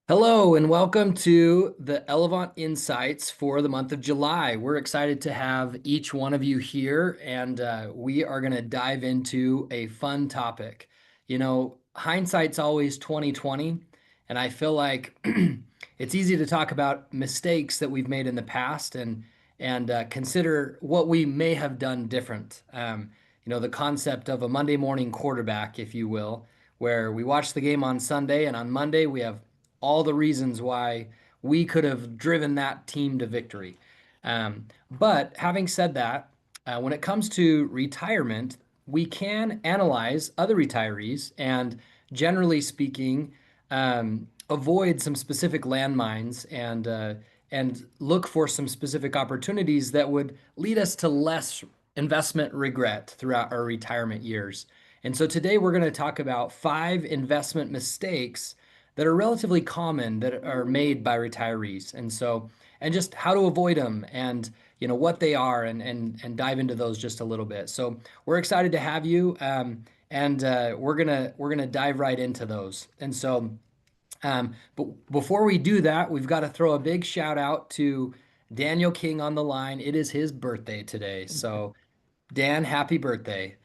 Hello and welcome to the Elevánt Insights for the month of July. We're excited to have each one of you here, and we are going to dive into a fun topic. Hindsight's always 2020, and I feel like it's easy to talk about mistakes that we've made in the past and consider what we may have done different. The concept of a Monday morning quarterback, if you will, where we watch the game on Sunday and on Monday we have all the reasons why we could have driven that team to victory. But having said that, when it comes to retirement, we can analyze other retirees and, generally speaking, avoid some specific landmines and look for some specific opportunities that would lead us to less investment regret throughout our retirement years. And so today we're going to talk about 5 investment mistakes that are relatively common that are made by retirees. And just how to avoid them and what they are and dive into those just a little bit. So we're excited to have you, and we're gonna dive right into those. But before we do that, we've got to throw a big shout out to Daniel King on the line. It is his birthday today. So Dan, happy birthday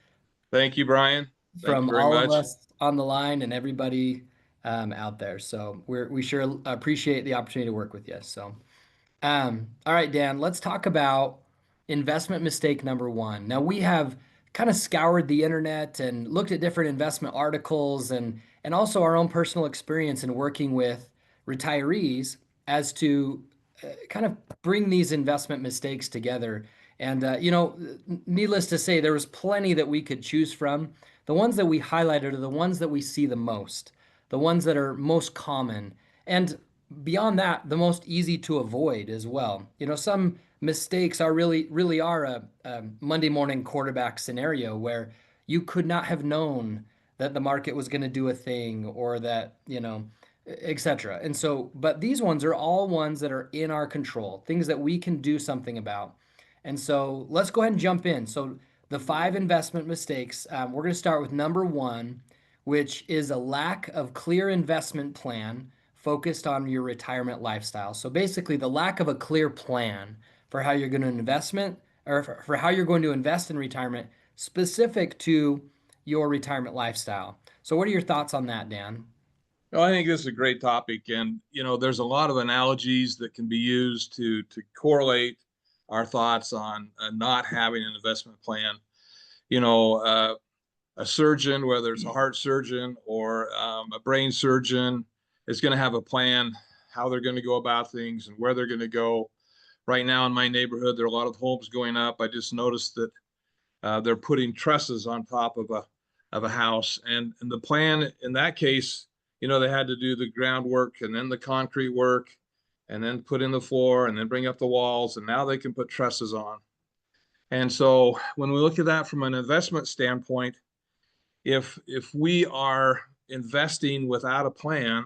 Thank you, Brian. Thank you from very all of much. us on the line and everybody out there. So we sure appreciate the opportunity to work with you. All right, Dan, let's talk about investment mistake number one. Now we have kind of scoured the internet and looked at different investment articles and also our own personal experience in working with retirees as to kind of bring these investment mistakes together. And needless to say, there was plenty that we could choose from. The ones that we highlighted are the ones that we see the most, the ones that are most common. And beyond that, the most easy to avoid as well. Some mistakes are really are a Monday morning quarterback scenario where you could not have known that the market was going to do a thing or that, etc. And so, but these ones are all ones that are in our control, things that we can do something about. And so let's go ahead and jump in. So the 5 investment mistakes, we're going to start with number one, which is a lack of clear investment plan focused on your retirement lifestyle. So basically, the lack of a clear plan for how you're going to investment or for how you're going to invest in retirement specific to your retirement lifestyle. So what are your thoughts on that, Dan? Well, I think this is a great topic, and there's a lot of analogies that can be used to correlate our thoughts on not having an investment plan. You know, uh, a surgeon, whether it's a heart surgeon or a brain surgeon, is going to have a plan how they're going to go about things and where they're going to go. Right now in my neighborhood, there are a lot of homes going up. I just noticed that they're putting trusses on top of a house, and the plan in that case, they had to do the groundwork and then the concrete work, and then put in the floor and then bring up the walls, and now they can put trusses on. And so when we look at that from an investment standpoint, if we are investing without a plan,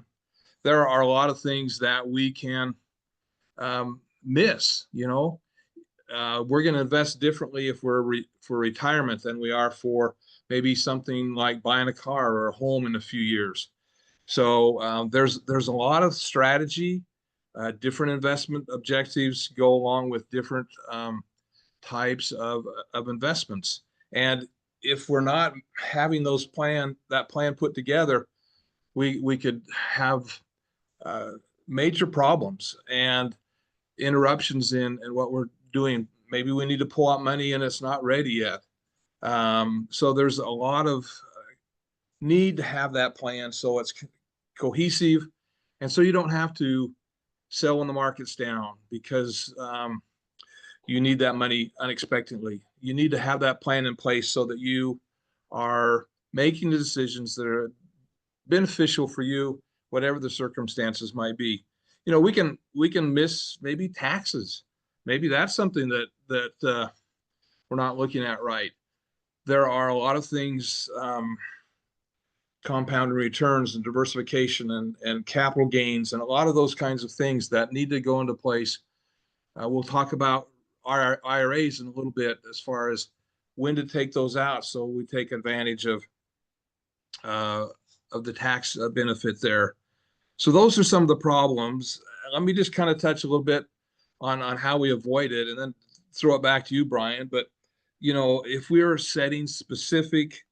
there are a lot of things that we can miss. We're going to invest differently if for retirement than we are for maybe something like buying a car or a home in a few years. So there's a lot of strategy. Different investment objectives go along with different types of investments. And if we're not having that plan put together, we could have uh, major problems and interruptions in what we're doing. Maybe we need to pull out money and it's not ready yet. So there's a lot of need to have that plan so it's cohesive, and so you don't have to sell when the market's down because you need that money unexpectedly. You need to have that plan in place so that you are making the decisions that are beneficial for you, whatever the circumstances might be. We can miss maybe taxes. Maybe that's something that we're not looking at right. There are a lot of things, compounding returns and diversification and capital gains, and a lot of those kinds of things that need to go into place. We'll talk about our IRAs in a little bit as far as when to take those out so we take advantage uh, of the tax benefit there. So those are some of the problems. Let me just kind of touch a little bit on how we avoid it, and then throw it back to you, Brian. But if we are setting specific,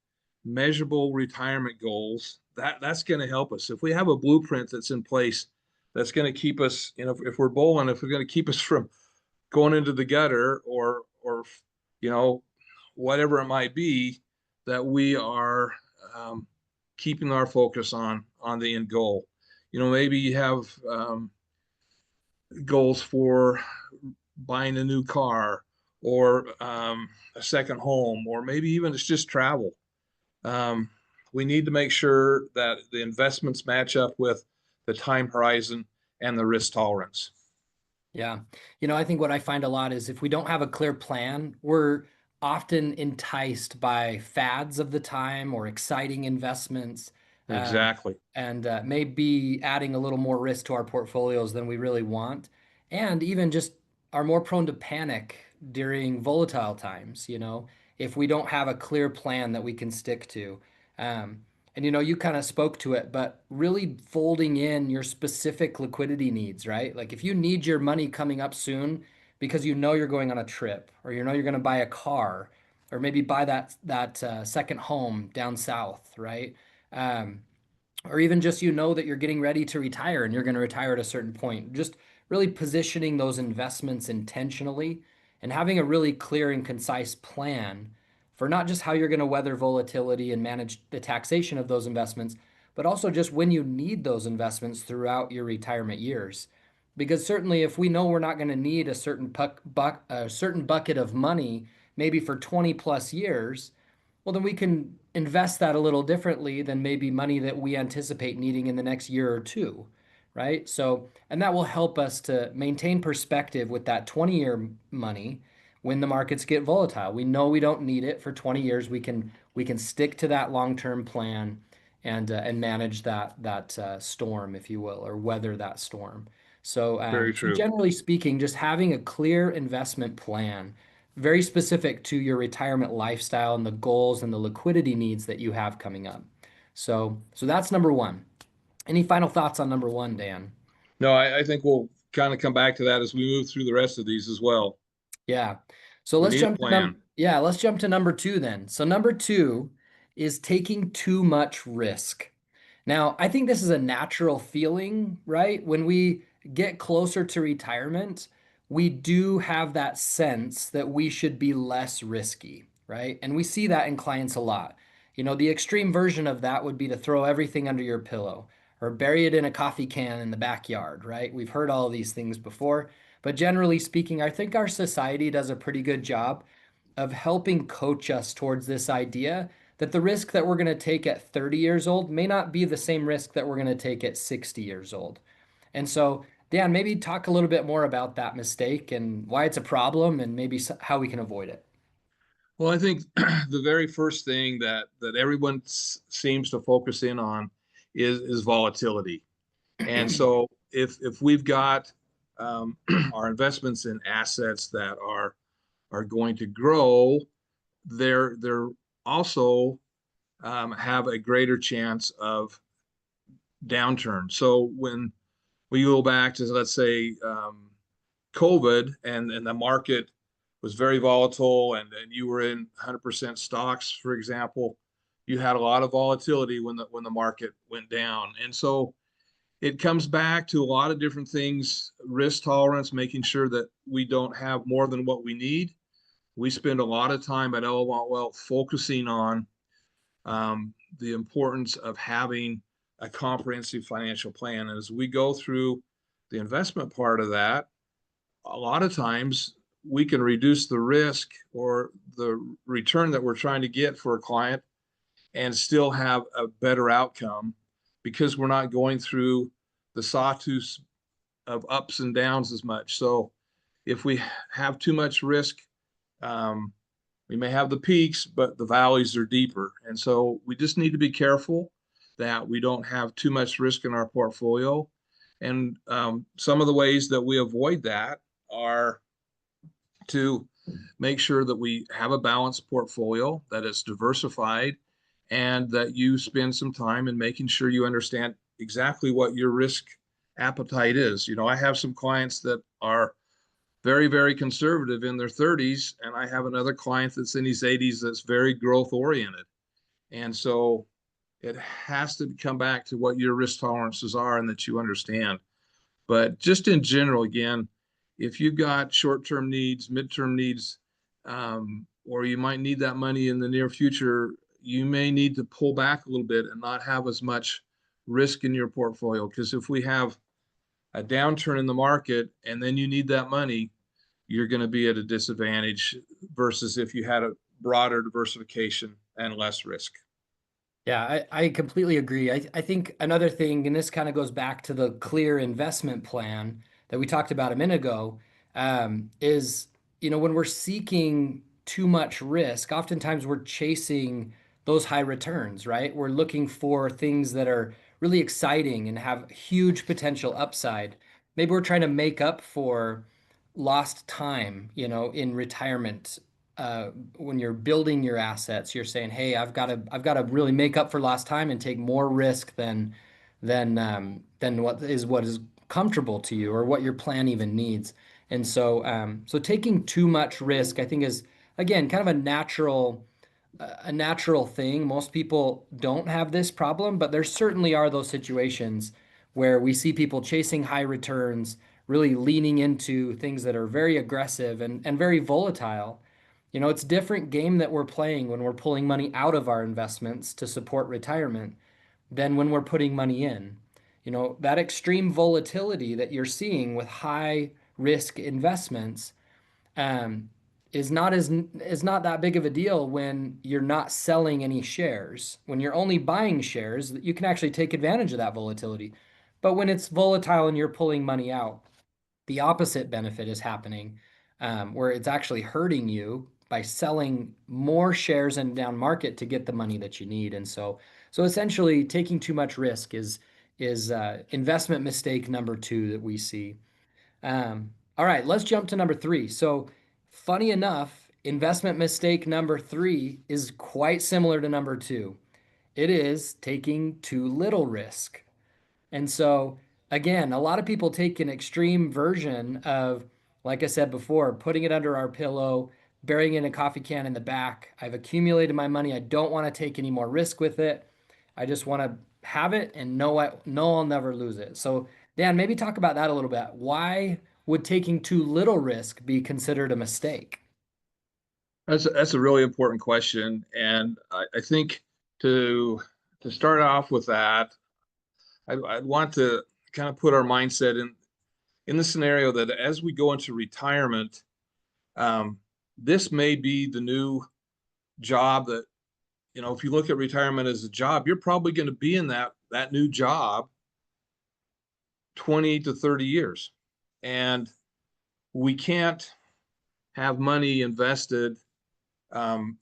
measurable retirement goals, that's going to help us. If we have a blueprint that's in place, that's going to keep us, if we're bowling, if we're going to keep us from going into the gutter or you know whatever it might be, that we are um, keeping our focus on the end goal. Maybe you have goals for buying a new car, or a second home, or maybe even it's just travel. um, we need to make sure that the investments match up with the time horizon and the risk tolerance. Yeah. I think what I find a lot is if we don't have a clear plan, we're often enticed by fads of the time or exciting investments, um, Exactly. and maybe adding a little more risk to our portfolios than we really want. And even just are more prone to panic during volatile times, if we don't have a clear plan that we can stick to. Um, and you kind of spoke to it, but really folding in your specific liquidity needs, right? Like if you need your money coming up soon because you're going on a trip, or you're going to buy a car, or maybe buy that second home down south, right? Um, or even just that you're getting ready to retire and you're going to retire at a certain point. Just really positioning those investments intentionally and having a really clear and concise plan for not just how you're going to weather volatility and manage the taxation of those investments, but also just when you need those investments throughout your retirement years. Because certainly, if we know we're not going to need a certain bucket of money, maybe for 20 plus years, well, then we can invest that a little differently than maybe money that we anticipate needing in the next year or two, right? So, and that will help us to maintain perspective with that 20-year money when the markets get volatile. We know we don't need it for 20 years. We can stick to that long-term plan and manage that storm, if you will, or weather that storm. So, Very so true. generally speaking, just having a clear investment plan very specific to your retirement lifestyle and the goals and the liquidity needs that you have coming up. So that's number one. Any final thoughts on number one, Dan? No, I think we'll kind of come back to that as we move through the rest of these as well. Yeah. So We let's need a jump to plan. let's jump to number two then. So number two is taking too much risk. Now, I think this is a natural feeling, right? When we get closer to retirement, we do have that sense that we should be less risky, right? And we see that in clients a lot. The extreme version of that would be to throw everything under your pillow or bury it in a coffee can in the backyard, right? We've heard all of these things before. But generally speaking, I think our society does a pretty good job of helping coach us towards this idea that the risk that we're going to take at 30 years old may not be the same risk that we're going to take at 60 years old. And so, Dan, maybe talk a little bit more about that mistake and why it's a problem and maybe how we can avoid it. Well, I think the very first thing that everyone seems to focus in on is volatility. And so if we've got our investments in assets that are going to grow, they're also have a greater chance of downturn. So when we go back to, let's say, COVID, and the market was very volatile, and you were in 100% stocks, for example, you had a lot of volatility when the market went down. And so it comes back to a lot of different things: risk tolerance, making sure that we don't have more than what we need. We spend a lot of time at Elevánt Wealth focusing on the importance of having a comprehensive financial plan. And as we go through the investment part of that, a lot of times we can reduce the risk or the return that we're trying to get for a client and still have a better outcome, because we're not going through the sawtooth of ups and downs as much. So if we have too much risk, um, we may have the peaks, but the valleys are deeper. And so we just need to be careful that we don't have too much risk in our portfolio. And some of the ways that we avoid that are to make sure that we have a balanced portfolio, that it's diversified, and that you spend some time in making sure you understand exactly what your risk appetite is. You know, I have some clients that are very, very conservative in their 30s, and I have another client that's in his 80s that's very growth oriented. And so it has to come back to what your risk tolerances are and that you understand. But just in general, again, if you've got short-term needs, midterm needs, or you might need that money in the near future, you may need to pull back a little bit and not have as much risk in your portfolio. Because if we have a downturn in the market and then you need that money, you're going to be at a disadvantage versus if you had a broader diversification and less risk. Yeah, I completely agree. I think another thing, and this kind of goes back to the clear investment plan that we talked about a minute ago, is, when we're seeking too much risk, oftentimes we're chasing those high returns, right? We're looking for things that are really exciting and have huge potential upside. Maybe we're trying to make up for lost time, in retirement, when you're building your assets, you're saying, "Hey, I've got to really make up for lost time and take more risk than what is comfortable to you or what your plan even needs." And so taking too much risk, I think, is again kind of a natural thing. Most people don't have this problem, but there certainly are those situations where we see people chasing high returns, really leaning into things that are very aggressive and very volatile. It's a different game that we're playing when we're pulling money out of our investments to support retirement than when we're putting money in. That extreme volatility that you're seeing with high risk investments, um, is not that big of a deal when you're not selling any shares. When you're only buying shares, you can actually take advantage of that volatility. But when it's volatile and you're pulling money out, the opposite benefit is happening, where it's actually hurting you by selling more shares in down market to get the money that you need. And so essentially, taking too much risk is investment mistake number two that we see. All right, let's jump to number three. So, funny enough, investment mistake number three is quite similar to number two. It is taking too little risk. And so, again, a lot of people take an extreme version of, like I said before, putting it under our pillow, burying it in a coffee can in the back. I've accumulated my money. I don't want to take any more risk with it. I just want to have it and know I'll never lose it. So, Dan, maybe talk about that a little bit. Why would taking too little risk be considered a mistake? That's a really important question, and I think to to start off with that, I'd want to kind of put our mindset in the scenario that as we go into retirement, um, this may be the new job that, if you look at retirement as a job, you're probably going to be in that new job 20 to 30 years, and we can't have money invested um,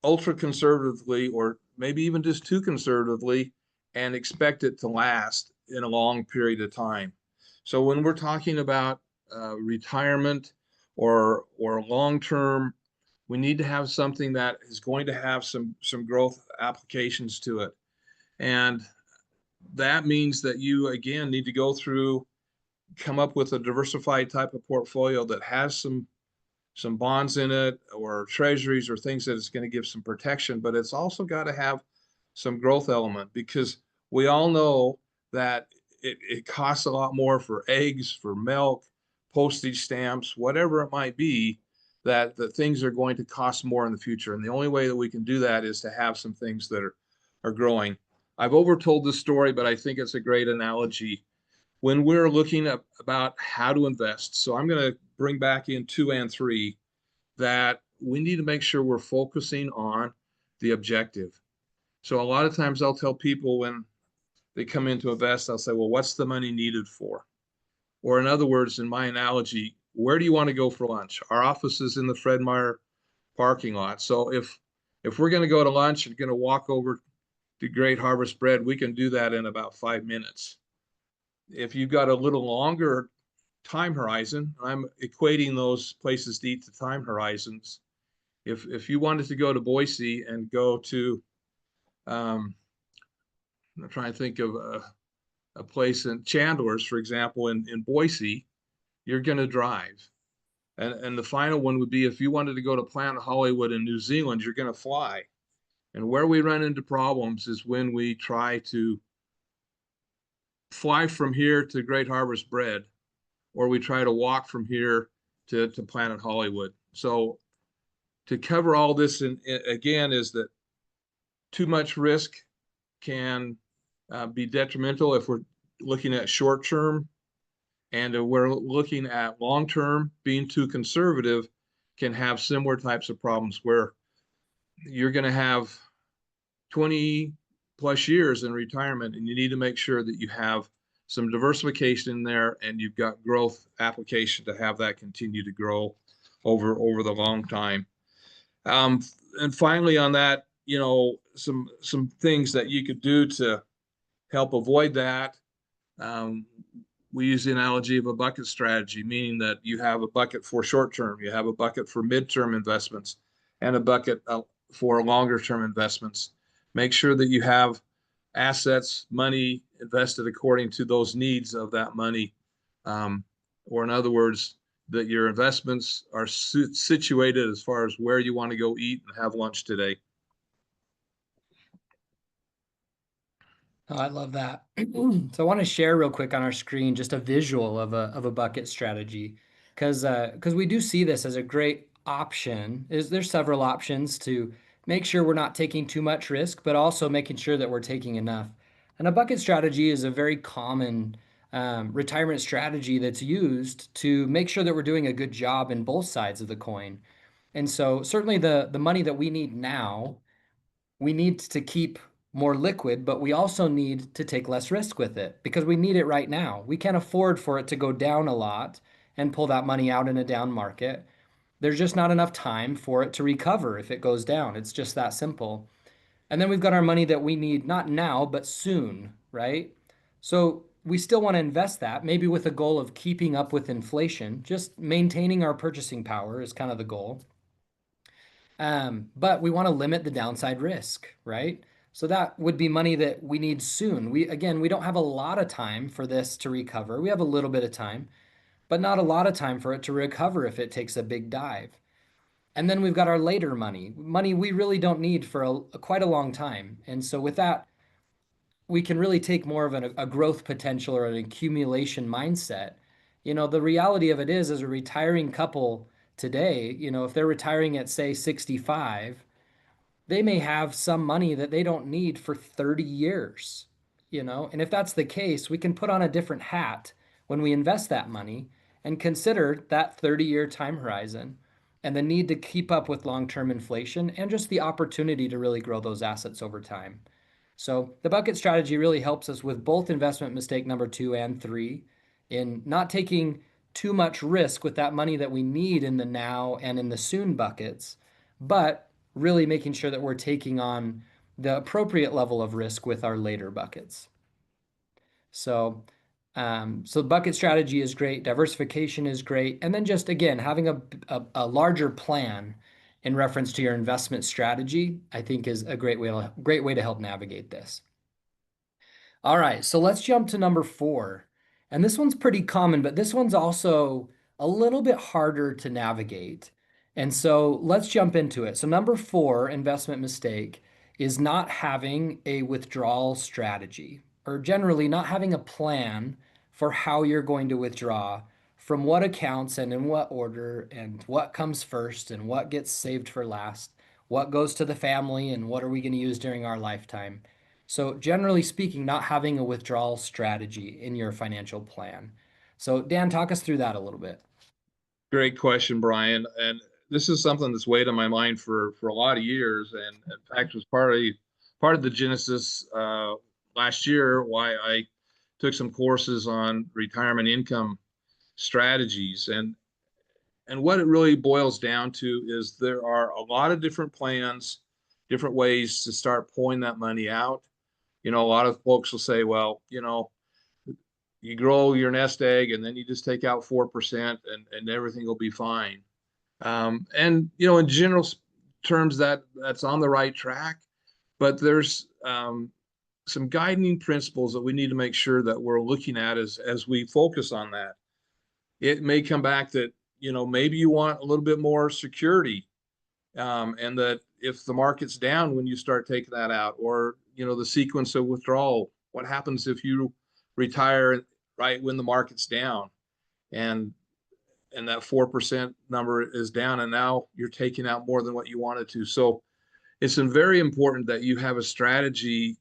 ultra conservatively or maybe even just too conservatively and expect it to last in a long period of time. So when we're talking about retirement or long term, we need to have something that is going to have some growth applications to it, and that means that you again need to go through, come up with a diversified type of portfolio that has some bonds in it or treasuries or things that it's going to give some protection, but it's also got to have some growth element because we all know that it costs a lot more for eggs, for milk, postage stamps, whatever it might be, that things are going to cost more in the future. And the only way that we can do that is to have some things that are growing. I've overtold this story, but I think it's a great analogy when we're looking at about how to invest. So I'm going to bring back in two and three that we need to make sure we're focusing on the objective. So a lot of times I'll tell people when they come in to invest, I'll say, well, what's the money needed for? Or in other words, in my analogy, where do you want to go for lunch? Our office is in the Fred Meyer parking lot. So if we're going to go to lunch and going to walk over to Great Harvest Bread, we can do that in about 5 minutes. If you've got a little longer time horizon, I'm equating those places to eat the time horizons. If you wanted to go to Boise and go to, I'm trying to think of a place in Chandler's, for example, in Boise, you're going to drive. And the final one would be if you wanted to go to Planet Hollywood in New Zealand, you're going to fly. And where we run into problems is when we try to fly from here to Great Harvest Bread, or we try to walk from here to Planet Hollywood. So to cover all this, again, is that too much risk can be detrimental if we're looking at short term, and we're looking at long term. Being too conservative can have similar types of problems where you're going to have 20 plus years in retirement, and you need to make sure that you have some diversification in there and you've got growth application to have that continue to grow over the long time. And finally on that, some things that you could do to help avoid that. We use the analogy of a bucket strategy, meaning that you have a bucket for short term, you have a bucket for midterm investments, and a bucket for longer term investments. Make sure that you have assets, money invested according to those needs of that money. Or in other words, that your investments are situated as far as where you want to go eat and have lunch today. Oh, I love that. So I want to share real quick on our screen just a visual of a bucket strategy, because we do see this as a great option. There's several options to make sure we're not taking too much risk, but also making sure that we're taking enough. And a bucket strategy is a very common retirement strategy that's used to make sure that we're doing a good job in both sides of the coin. And so certainly the money that we need now, we need to keep more liquid, but we also need to take less risk with it because we need it right now. We can't afford for it to go down a lot and pull that money out in a down market. There's just not enough time for it to recover if it goes down. It's just that simple. And then we've got our money that we need not now, but soon, right? So we still want to invest that, maybe with a goal of keeping up with inflation. Just maintaining our purchasing power is kind of the goal. But we want to limit the downside risk, right? So that would be money that we need soon. We don't have a lot of time for this to recover. We have a little bit of time, but not a lot of time for it to recover if it takes a big dive. And then we've got our later money we really don't need for quite a long time. And so with that, we can really take more of a growth potential or an accumulation mindset. The reality of it is, as a retiring couple today, if they're retiring at, say, 65, they may have some money that they don't need for 30 years, And if that's the case, we can put on a different hat when we invest that money and consider that 30-year time horizon and the need to keep up with long-term inflation and just the opportunity to really grow those assets over time. So the bucket strategy really helps us with both investment mistake number 2 and 3 in not taking too much risk with that money that we need in the now and in the soon buckets, but really making sure that we're taking on the appropriate level of risk with our later buckets. So bucket strategy is great, diversification is great, and then just again having a larger plan in reference to your investment strategy, I think is a great way to help navigate this. All right, so let's jump to number 4. And this one's pretty common, but this one's also a little bit harder to navigate. And so let's jump into it. So number 4 investment mistake is not having a withdrawal strategy, or generally not having a plan for how you're going to withdraw from what accounts and in what order and what comes first and what gets saved for last, what goes to the family and what are we going to use during our lifetime. So generally speaking, not having a withdrawal strategy in your financial plan. So Dan, talk us through that a little bit. Great question, Brian. And this is something that's weighed on my mind for a lot of years. And in fact, was part of the genesis last year why I took some courses on retirement income strategies. And what it really boils down to is there are a lot of different plans, different ways to start pulling that money out. A lot of folks will say, well, you grow your nest egg and then you just take out 4% and everything will be fine. And in general terms, that's on the right track, but there's some guiding principles that we need to make sure that we're looking at as we focus on that. It may come back that, maybe you want a little bit more security, and that if the market's down when you start taking that out, or, the sequence of withdrawal, what happens if you retire right when the market's down, and that 4% number is down, and now you're taking out more than what you wanted to. So it's very important that you have a strategy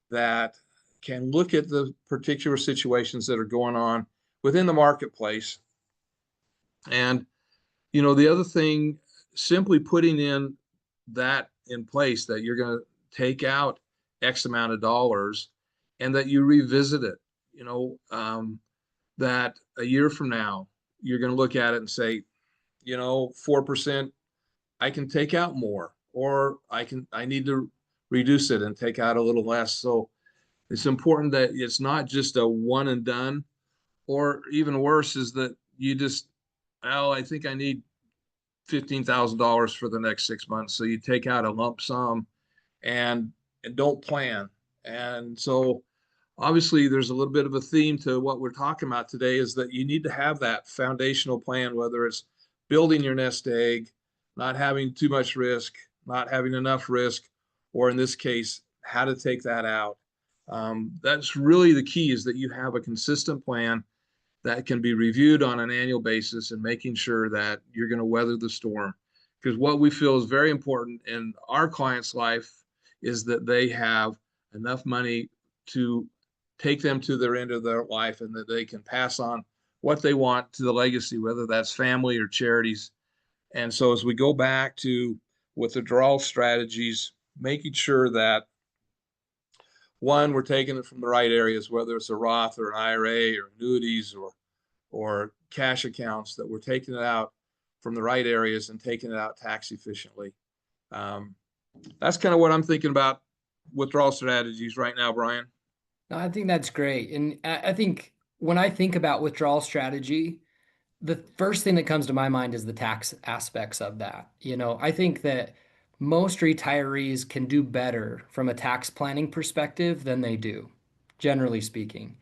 that can look at the particular situations that are going on within the marketplace. And, the other thing, simply putting in that in place, that you're going to take out X amount of dollars and that you revisit it, that a year from now, you're going to look at it and say, 4%, I can take out more, or I need to reduce it and take out a little less. So it's important that it's not just a one and done, or even worse is that you just, oh, I think I need $15,000 for the next 6 months. So you take out a lump sum and don't plan. And so obviously there's a little bit of a theme to what we're talking about today, is that you need to have that foundational plan, whether it's building your nest egg, not having too much risk, not having enough risk, or in this case, how to take that out. That's really the key, is that you have a consistent plan that can be reviewed on an annual basis, and making sure that you're going to weather the storm. Because what we feel is very important in our clients' life is that they have enough money to take them to their end of their life, and that they can pass on what they want to the legacy, whether that's family or charities. And so as we go back to withdrawal strategies, making sure that, one, we're taking it from the right areas, whether it's a Roth or an IRA or annuities or cash accounts, that we're taking it out from the right areas and taking it out tax efficiently. That's kind of what I'm thinking about withdrawal strategies right now, Brian. No, I think that's great. And I think when I think about withdrawal strategy, the first thing that comes to my mind is the tax aspects of that. I think that most retirees can do better from a tax planning perspective than they do, generally speaking.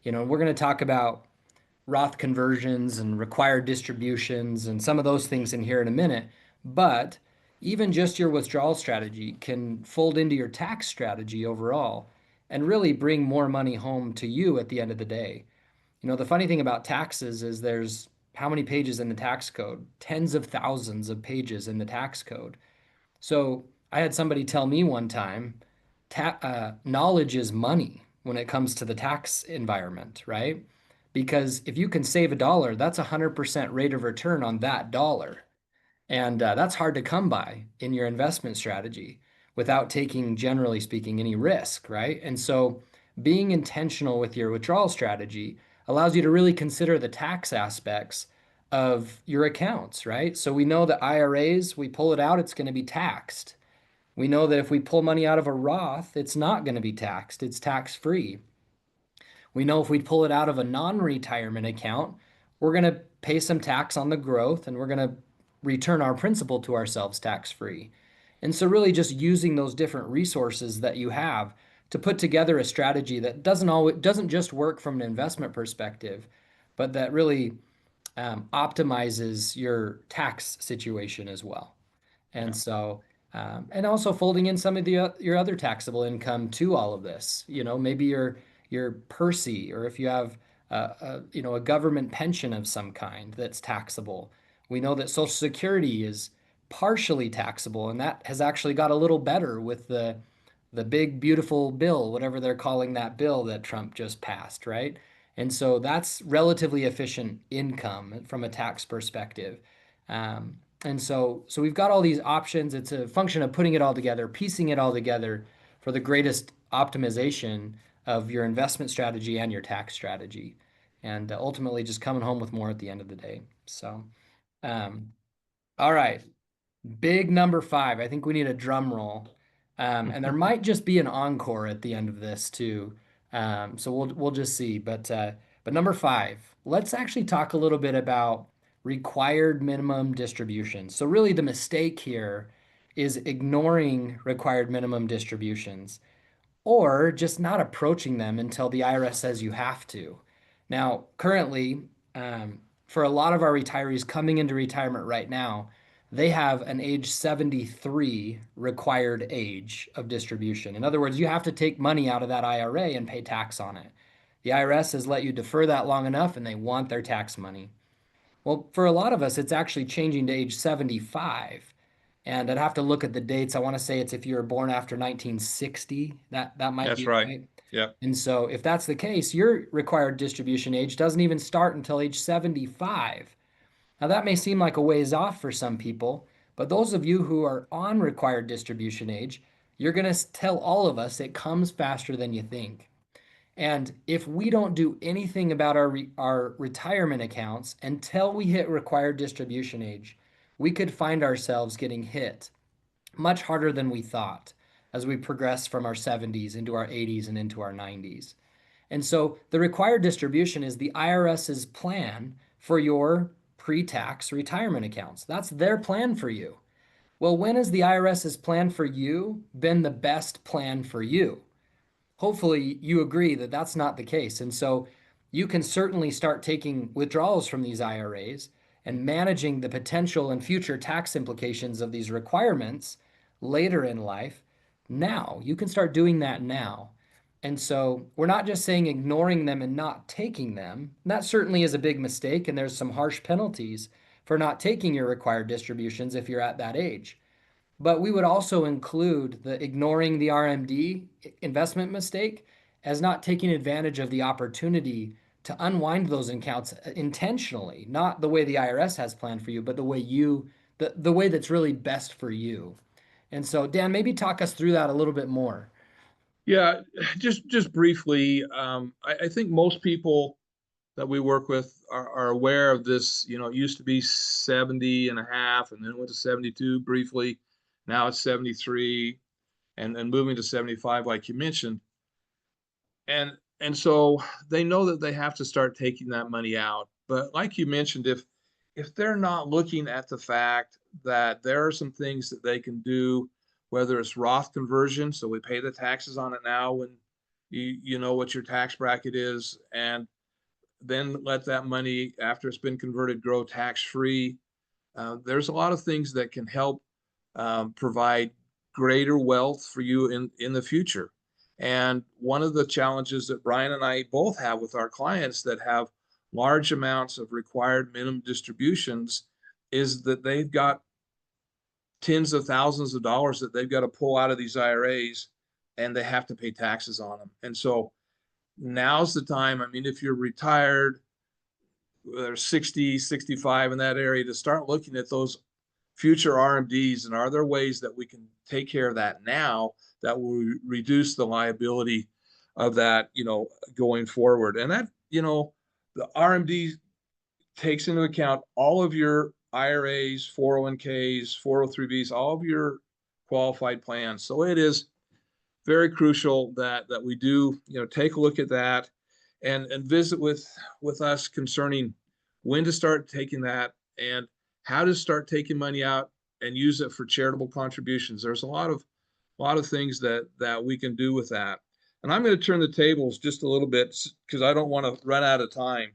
We're going to talk about Roth conversions and required distributions and some of those things in here in a minute. But even just your withdrawal strategy can fold into your tax strategy overall and really bring more money home to you at the end of the day. The funny thing about taxes is there's how many pages in the tax code? Tens of thousands of pages in the tax code. So I had somebody tell me one time, knowledge is money when it comes to the tax environment, right? Because if you can save a dollar, that's 100% rate of return on that dollar. And that's hard to come by in your investment strategy without taking, generally speaking, any risk, right? And so being intentional with your withdrawal strategy allows you to really consider the tax aspects of your accounts, right? So we know that IRAs, we pull it out, it's going to be taxed. We know that if we pull money out of a Roth, it's not going to be taxed, it's tax free. We know if we pull it out of a non-retirement account, we're going to pay some tax on the growth and we're going to return our principal to ourselves tax free. And so really just using those different resources that you have to put together a strategy that doesn't just work from an investment perspective, but that really optimizes your tax situation as well. And Yeah. so, and also folding in some of your other taxable income to all of this. Maybe your PERSI, or if you have a government pension of some kind that's taxable. We know that Social Security is partially taxable, and that has actually got a little better with the big beautiful bill, whatever they're calling that bill that Trump just passed, right? And so that's relatively efficient income from a tax perspective. And so we've got all these options. It's a function of putting it all together, piecing it all together for the greatest optimization of your investment strategy and your tax strategy, and ultimately just coming home with more at the end of the day. So, um, all right, big number 5. I think we need a drum roll, and there might just be an encore at the end of this too. So we'll just see. But number 5, let's actually talk a little bit about required minimum distributions. So really, the mistake here is ignoring required minimum distributions, or just not approaching them until the IRS says you have to. Now, currently, for a lot of our retirees coming into retirement right now, they have an age 73 required age of distribution. In other words, you have to take money out of that IRA and pay tax on it. The IRS has let you defer that long enough and they want their tax money. Well, for a lot of us, it's actually changing to age 75. And I'd have to look at the dates. I want to say it's if you were born after 1960, that might That's be right. right. Yep. And so if that's the case, your required distribution age doesn't even start until age 75. Now that may seem like a ways off for some people, but those of you who are on required distribution age, you're going to tell all of us it comes faster than you think. And if we don't do anything about our retirement accounts until we hit required distribution age, we could find ourselves getting hit much harder than we thought as we progress from our 70s into our 80s and into our 90s. And so the required distribution is the IRS's plan for your pre-tax retirement accounts. That's their plan for you. Well, when has the IRS's plan for you been the best plan for you? Hopefully you agree that that's not the case. And so you can certainly start taking withdrawals from these IRAs and managing the potential and future tax implications of these requirements later in life now. You can start doing that now. And so we're not just saying ignoring them and not taking them. That certainly is a big mistake, and there's some harsh penalties for not taking your required distributions if you're at that age. But we would also include the ignoring the RMD investment mistake as not taking advantage of the opportunity to unwind those accounts intentionally, not the way the IRS has planned for you, but the way that's really best for you. And so, Dan, maybe talk us through that a little bit more. Yeah, just briefly, I think most people that we work with are aware of this. It used to be 70 and a half, and then went to 72 briefly. Now it's 73, and moving to 75, like you mentioned. And so they know that they have to start taking that money out. But like you mentioned, if they're not looking at the fact that there are some things that they can do, whether it's Roth conversion, so we pay the taxes on it now when you know what your tax bracket is, and then let that money after it's been converted grow tax free. There's a lot of things that can help provide greater wealth for you in the future. And one of the challenges that Brian and I both have with our clients that have large amounts of required minimum distributions is that they've got tens of thousands of dollars that they've got to pull out of these IRAs, and they have to pay taxes on them. And so now's the time. I mean, if you're retired, or 60, 65 in that area, to start looking at those future RMDs, and are there ways that we can take care of that now that will reduce the liability of that, going forward. And that, the RMD takes into account all of your IRAs, 401ks, 403bs, all of your qualified plans. So it is very crucial that we do, take a look at that, and visit with us concerning when to start taking that, and how to start taking money out and use it for charitable contributions. There's a lot of things that we can do with that. And I'm going to turn the tables just a little bit because I don't want to run out of time.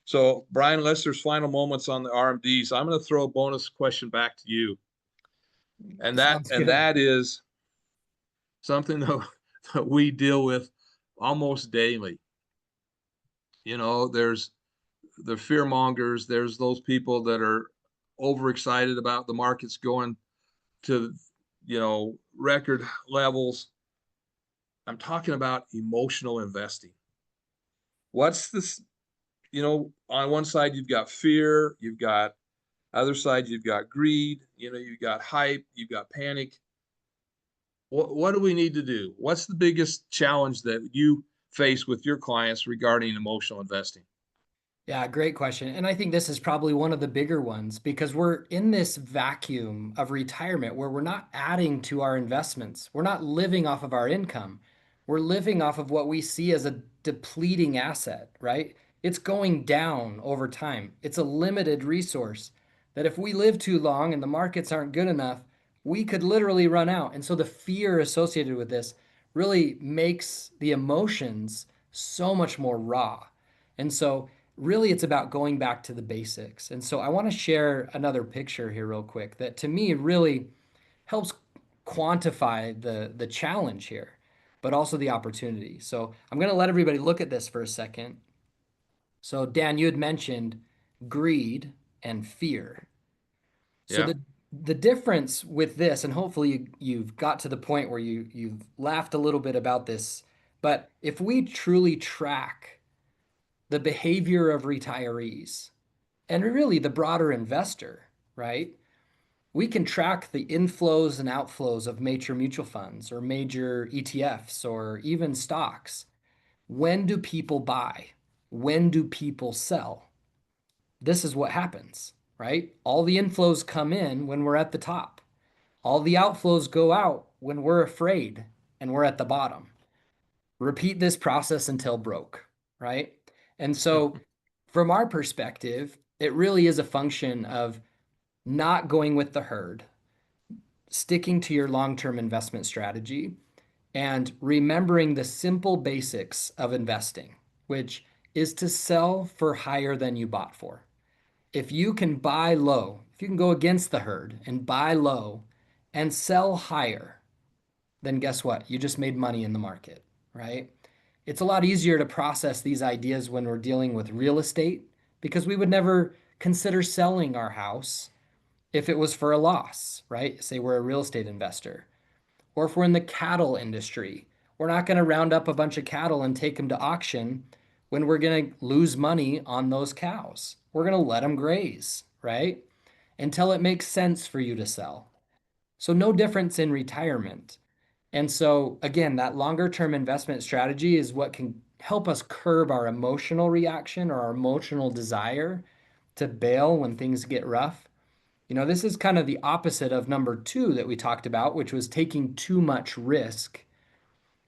So Brian, unless there's final moments on the RMDs, I'm going to throw a bonus question back to you. And that Sounds and good. that is something that we deal with almost daily. There's the fear mongers, there's those people that are overexcited about the markets going to, record levels. I'm talking about emotional investing. What's this? On one side, you've got fear, you've got other side, you've got greed, you've got hype, you've got panic. What do we need to do? What's the biggest challenge that you face with your clients regarding emotional investing? Yeah, great question. And I think this is probably one of the bigger ones because we're in this vacuum of retirement where we're not adding to our investments. We're not living off of our income. We're living off of what we see as a depleting asset, right? It's going down over time. It's a limited resource that if we live too long and the markets aren't good enough, we could literally run out. And so the fear associated with this really makes the emotions so much more raw. And so, really, it's about going back to the basics. And so, I want to share another picture here, real quick, that to me really helps quantify the challenge here, but also the opportunity. So, I'm going to let everybody look at this for a second. So, Dan, you had mentioned greed and fear. So Yeah. the difference with this, and hopefully you've got to the point where you've laughed a little bit about this, but if we truly track the behavior of retirees and really the broader investor, right? We can track the inflows and outflows of major mutual funds or major ETFs or even stocks. When do people buy? When do people sell? This is what happens, right? All the inflows come in when we're at the top. All the outflows go out when we're afraid and we're at the bottom. Repeat this process until broke, right? And so, from our perspective, it really is a function of not going with the herd, sticking to your long term investment strategy, and remembering the simple basics of investing, which is to sell for higher than you bought for. If you can buy low, if you can go against the herd and buy low and sell higher, then guess what? You just made money in the market, right? It's a lot easier to process these ideas when we're dealing with real estate because we would never consider selling our house if it was for a loss, right? Say we're a real estate investor. Or if we're in the cattle industry, we're not going to round up a bunch of cattle and take them to auction when we're going to lose money on those cows. We're going to let them graze, right? Until it makes sense for you to sell. So, no difference in retirement. And so, again, that longer term investment strategy is what can help us curb our emotional reaction or our emotional desire to bail when things get rough. This is kind of the opposite of number two that we talked about, which was taking too much risk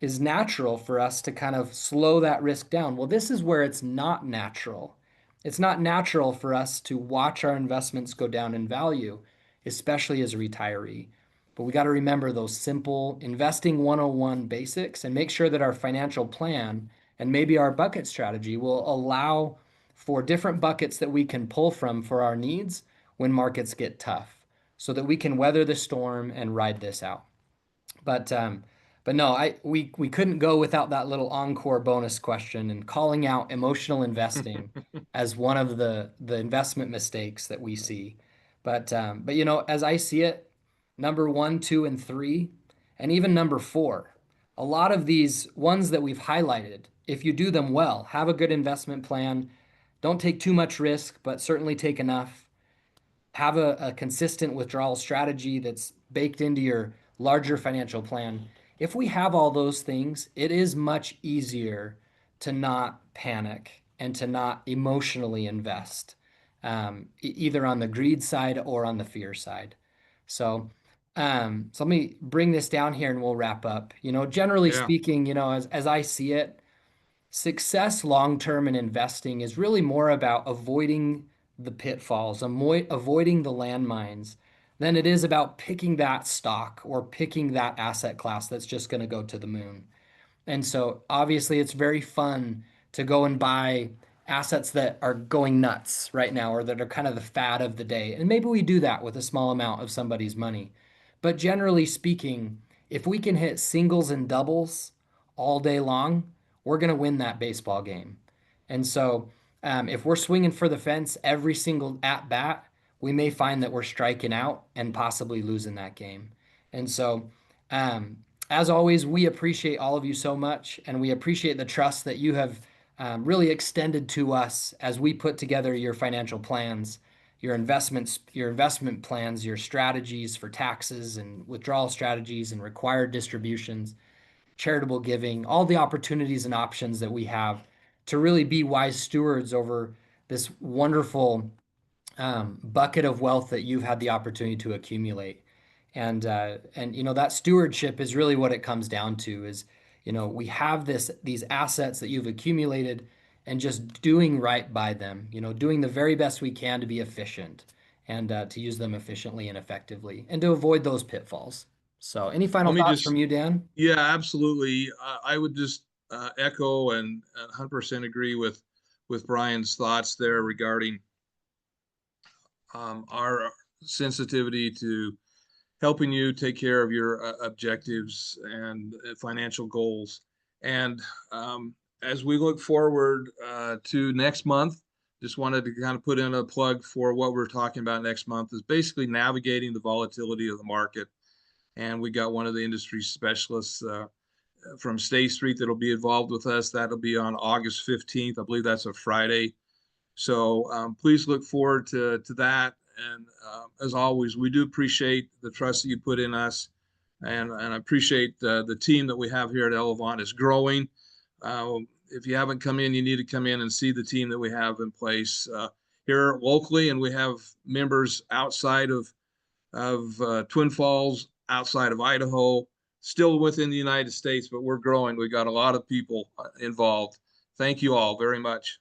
is natural for us to kind of slow that risk down. Well, this is where it's not natural. It's not natural for us to watch our investments go down in value, especially as a retiree. But we got to remember those simple investing 101 basics and make sure that our financial plan and maybe our bucket strategy will allow for different buckets that we can pull from for our needs when markets get tough so that we can weather the storm and ride this out. But no, we couldn't go without that little encore bonus question and calling out emotional investing as one of the investment mistakes that we see. But as I see it, number one, two, and three, and even number four, a lot of these ones that we've highlighted, if you do them well, have a good investment plan, don't take too much risk, but certainly take enough, have a consistent withdrawal strategy that's baked into your larger financial plan. If we have all those things, it is much easier to not panic and to not emotionally invest, either on the greed side or on the fear side. So let me bring this down here and we'll wrap up. Generally Yeah. speaking, as I see it, success long term in investing is really more about avoiding the pitfalls, avoiding the landmines, than it is about picking that stock or picking that asset class that's just going to go to the moon. And so obviously it's very fun to go and buy assets that are going nuts right now or that are kind of the fad of the day. And maybe we do that with a small amount of somebody's money. But generally speaking, if we can hit singles and doubles all day long, we're going to win that baseball game. And so if we're swinging for the fence every single at bat, we may find that we're striking out and possibly losing that game. And so um, as always, we appreciate all of you so much, and we appreciate the trust that you have really extended to us as we put together your financial plans, your investment plans, your strategies for taxes and withdrawal strategies and required distributions, charitable giving, all the opportunities and options that we have to really be wise stewards over this wonderful bucket of wealth that you've had the opportunity to accumulate. And that stewardship is really what it comes down to is, we have these assets that you've accumulated and just doing right by them, doing the very best we can to be efficient and to use them efficiently and effectively and to avoid those pitfalls. So any final Let me thoughts from just, you, Dan? yeah, absolutely. I would just echo and 100% agree with Brian's thoughts there regarding our sensitivity to helping you take care of your objectives and financial goals. And as we look forward to next month, just wanted to kind of put in a plug for what we're talking about next month is basically navigating the volatility of the market. And we got one of the industry specialists from State Street that'll be involved with us. That'll be on August 15th. I believe that's a Friday. So please look forward to that. And as always, we do appreciate the trust that you put in us. And I appreciate the team that we have here at Elevánt is growing. If you haven't come in, you need to come in and see the team that we have in place here locally. And we have members outside of Twin Falls, outside of Idaho, still within the United States, but we're growing. We got a lot of people involved. Thank you all very much.